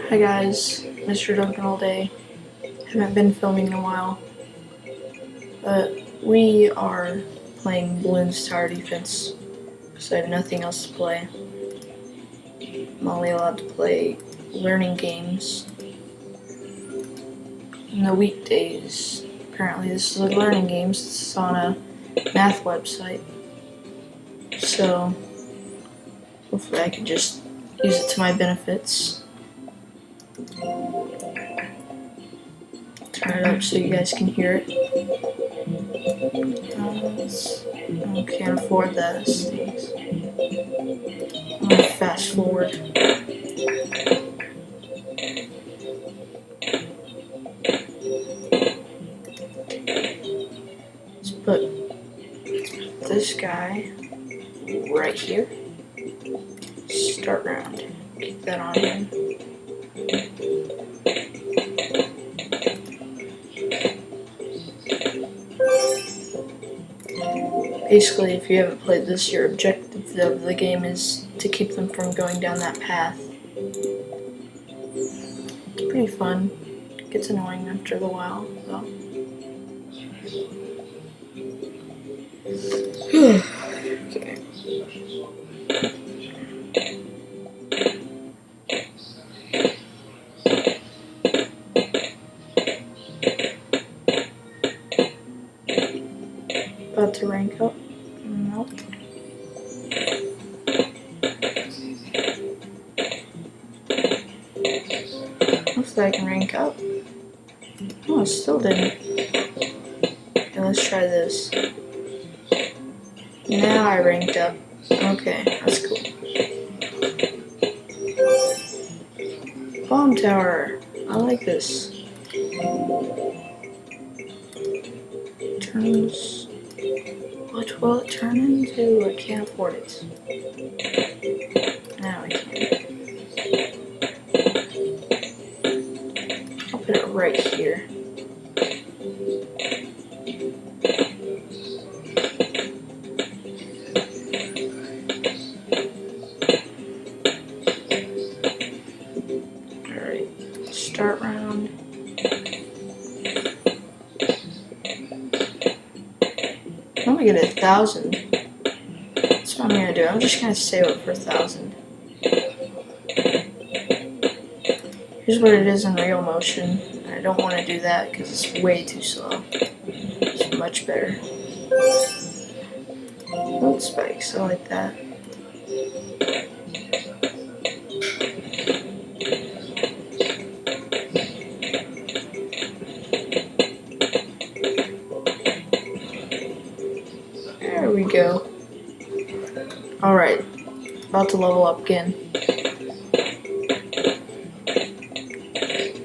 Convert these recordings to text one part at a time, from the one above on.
Hi guys, Mr. Duncan all day. Haven't been filming in a while, but we are playing Balloons Tower Defense because I have nothing else to play. I'm only allowed to play learning games in the weekdays. Apparently this is a learning game since it's on a math website. So hopefully I can just use it to my benefits. Turn it up so you guys can hear it. I can't afford that. I'm gonna fast forward. Let's put this guy right here. Start round. Keep that on him. Basically, if you haven't played this, your objective of the game is to keep them from going down that path. It's pretty fun. It gets annoying after a while, though. Okay. About to rank up? Nope. Looks like I can rank up. Oh, it still didn't. Okay, let's try this. Now I ranked up. Okay, that's cool. Bomb tower. I like this. Turns. What will it turn into? I can't afford it. Now I can. I'll put it right here. Alright, start round. I'm gonna get 1,000. That's what I'm gonna do. I'm just gonna save it for 1,000. Here's what it is in real motion. I don't want to do that because it's way too slow. It's much better. Load spikes, I like that. There we go. Alright, about to level up again.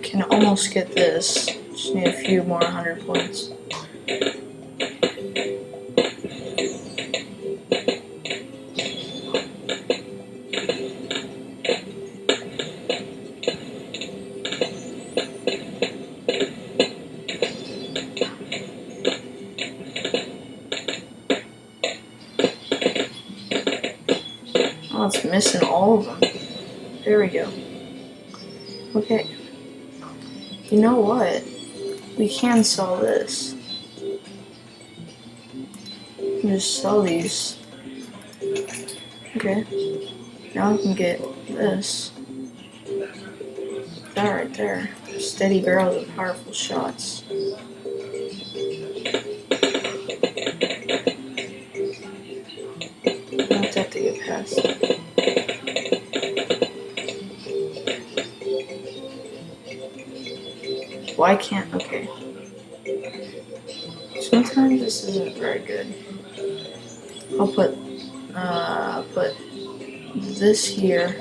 Can almost get this. Just need a few more 100 points. Oh, it's missing all of them. There we go. Okay. You know what? We can sell this. We can just sell these. Okay. Now I can get this. That right there. Steady barrels of powerful shots. I'll have to get past. Why can't? Okay. Sometimes this isn't very good. I'll put this here.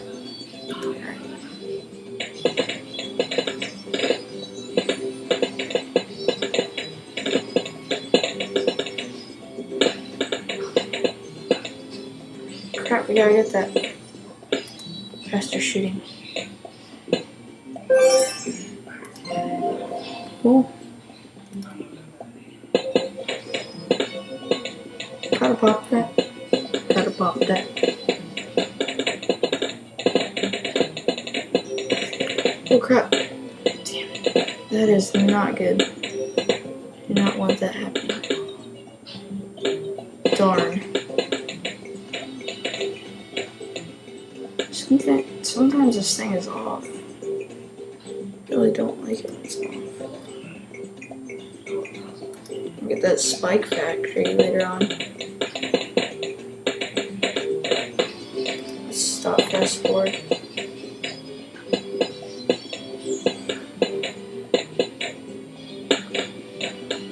Crap, we gotta get that. Faster shooting. Cool. Gotta pop that. Gotta pop that. Oh crap. Damn it. That is not good. Do not want that happening. Darn. Sometimes this thing is off. I really don't like it when it's off. I'll get that spike factory later on. Let's stop fast forward.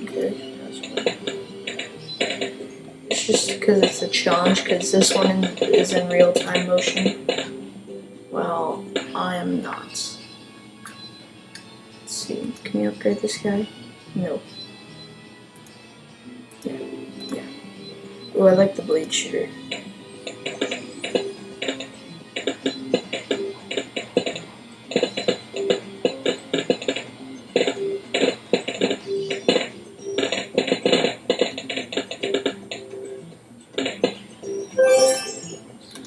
Okay, that's one. It's just because it's a challenge, because this one is in real-time motion. Well, I am not. Let's see, can you upgrade this guy? No. Yeah. Oh, I like the blade shooter.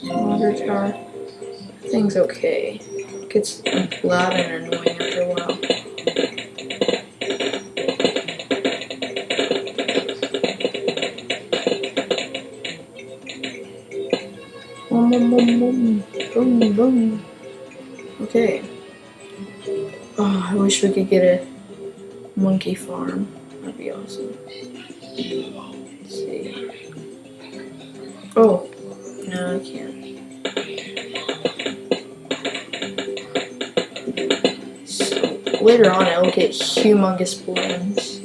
Water tower. That thing's okay. It gets loud and annoying after a while. Boom, boom, boom, boom. Boom, boom. Okay. Oh, I wish we could get a monkey farm. That'd be awesome. Let's see. Oh, no, I can't. So later on, I'll get humongous balloons.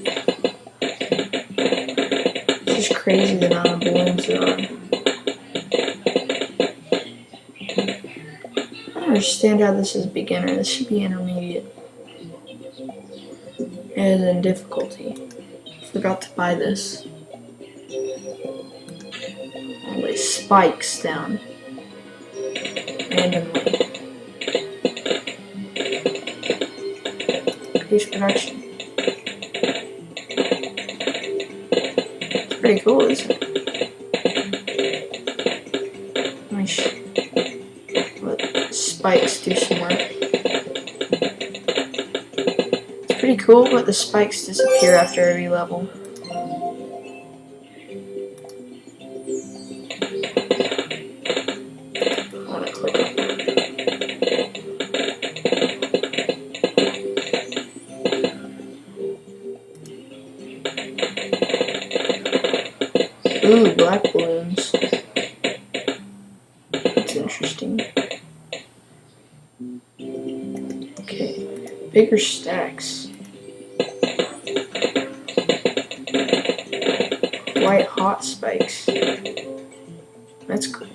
It's just crazy the amount of balloons there are. I don't understand how this is beginner. This should be intermediate. And then difficulty. Forgot to buy this. Always spikes down randomly. Increase production. It's pretty cool, isn't it? Nice. Let spikes do some work. It's pretty cool, but the spikes disappear after every level. Ooh, black balloons. That's interesting. Okay, bigger stacks. White hot spikes. That's cool.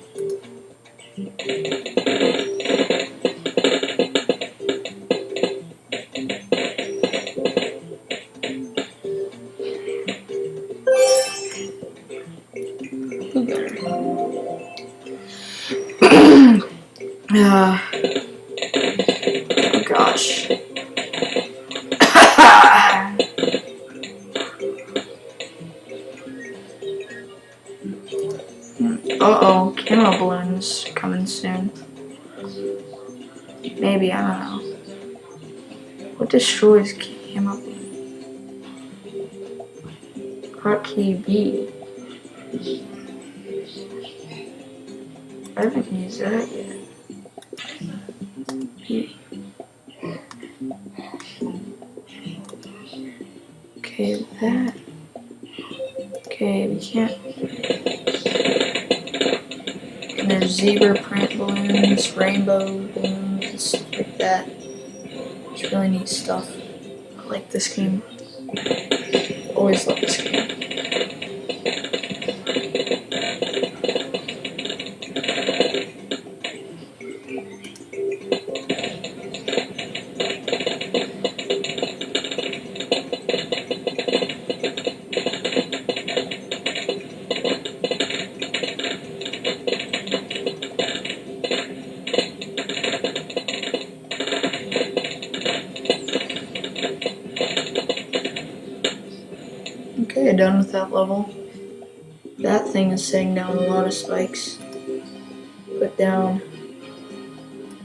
Oh gosh. Uh-oh, camo balloons coming soon. Maybe, I don't know. What destroys camo balloons? Hotkey B. I haven't used that yet. Okay, that. Okay, we can't. And there's zebra print balloons, rainbow balloons, and stuff like that. It's really neat stuff. I like this game. Always love this game. Okay, done with that level. That thing is setting down a lot of spikes. Put down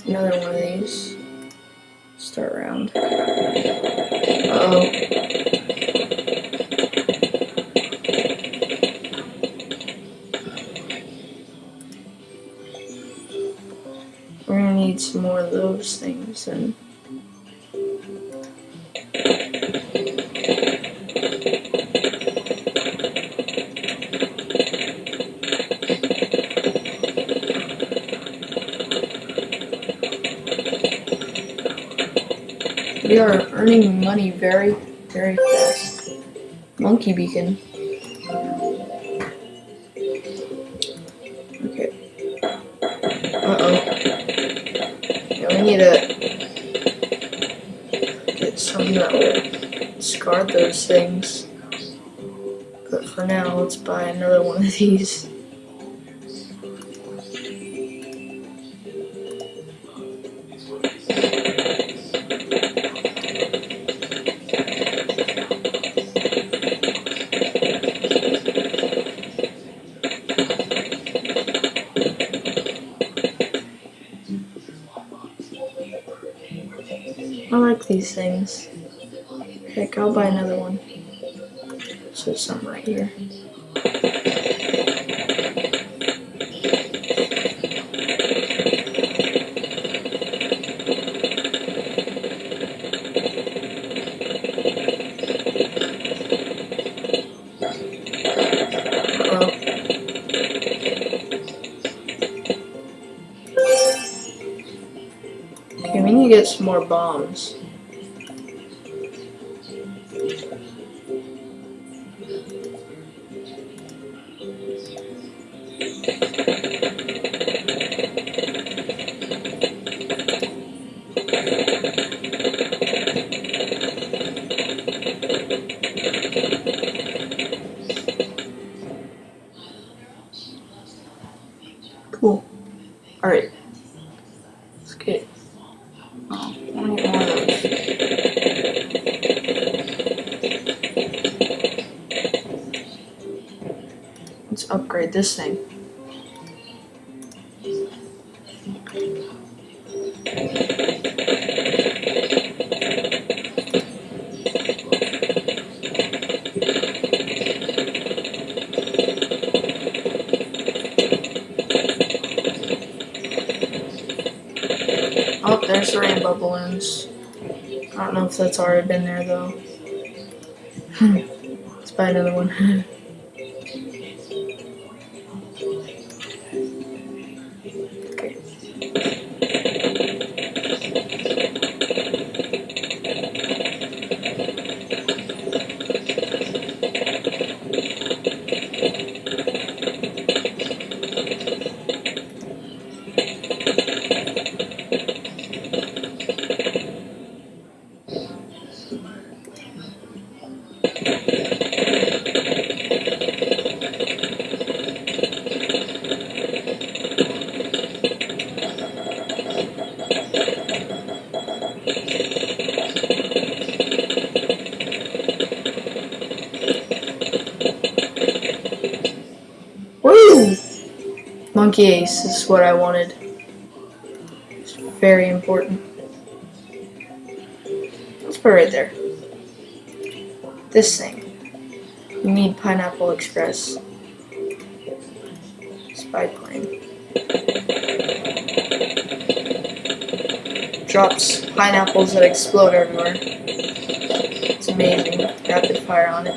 another one of these. Start round. Uh-oh. We're gonna need some more of those things, and we are earning money very, very fast. Monkey beacon. Okay. Uh-oh. Yeah, we need to get something that will discard those things. But for now, let's buy another one of these. I like these things. Heck, I'll buy another one. So there's some right here. Okay, we need to get some more bombs. Cool. Alright. Let's get... Oh, I want to get more of those. Let's upgrade this thing. Oh, there's the rainbow balloons. I don't know if that's already been there though. Let's buy another one. Okay. Woo! Monkey Ace is what I wanted. It's very important. Let's put it right there. This thing. We need Pineapple Express. Spy plane. Drops pineapples that explode everywhere. It's amazing. Rapid fire on it.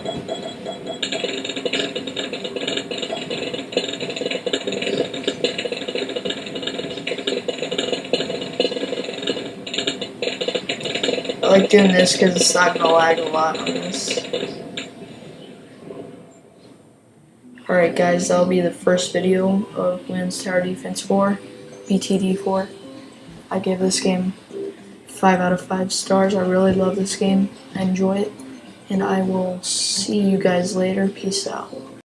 I like doing this because it's not going to lag a lot on this. Alright guys, that'll be the first video of Bluen's Tower Defense 4, BTD4. I gave this game 5 out of 5 stars. I really love this game. I enjoy it. And I will see you guys later. Peace out.